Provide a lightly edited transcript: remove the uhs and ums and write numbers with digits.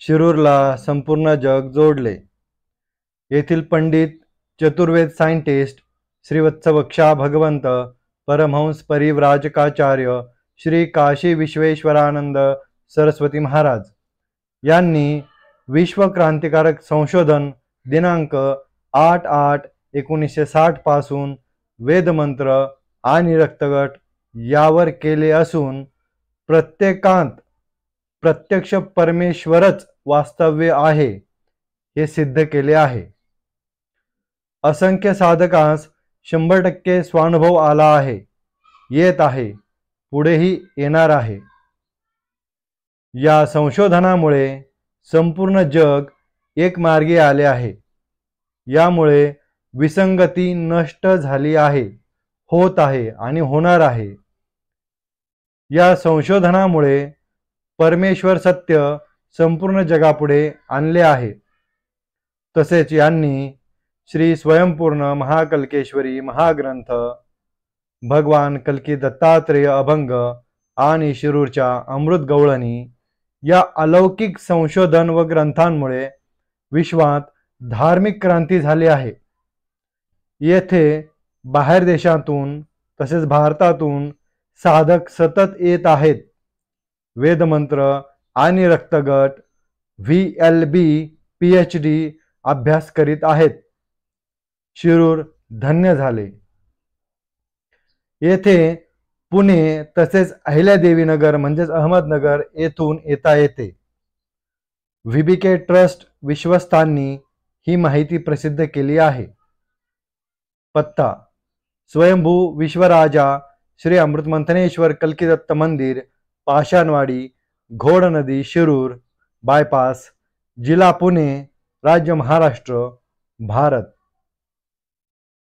शिरूरला संपूर्ण जग जोडले। येथील पंडित, चतुर्वेद सायंटिस्ट, श्रीवत्सवक्षा भगवंत, परमहंस परिव्राजकाचार्य श्री काशी विश्वेश्वरानंद सरस्वती महाराज यांनी विश्वक्रांतिकारक संशोधन दिनांक 8/8/1960 पासून वेदमंत्र आणि रक्तगट यावर केले असून प्रत्येकांत प्रत्यक्ष परमेश्वरच वास्तव्य आहे हे सिद्ध केले आहे। असंख्य साधकांस 100% स्वानुभव आला आहे, येत आहे, पुढेही येणार आहे। या संशोधनामुळे संपूर्ण जग एक मार्गी आले आहे। यामुळे विसंगती नष्ट झाली आहे, होत आहे आणि होणार आहे। या संशोधनामुळे परमेश्वर सत्य संपूर्ण जगापुढे आणले आहे। तसेच यांनी श्री स्वयंपूर्ण महाकल्केश्वरी महाग्रंथ, भगवान कल्की दत्तात्रेय अभंग आणि शिरूरच्या अमृत गवळणी या अलौकिक संशोधन व ग्रंथांमुळे विश्वात धार्मिक क्रांती झाली आहे। येथे बाहेर देशातून तसेच भारतातून साधक सतत येत आहेत। वेदमंत्र आणि रक्तगट VLB PhD अभ्यास करीत आहेत। शिरूर धन्य झाले। येथे पुणे तसेच अहिल्यादेवीनगर म्हणजेच अहमदनगर येथून येता येते। VBK ट्रस्ट विश्वस्तांनी ही माहिती प्रसिद्ध केली आहे। पत्ता: स्वयंभू विश्वराजा श्री अमृतमंथनेश्वर कल्कीदत्त मंदिर, पाषाणवाडी, घोड नदी, शिरूर बायपास, जिल्हा पुणे, राज्य महाराष्ट्र, भारत।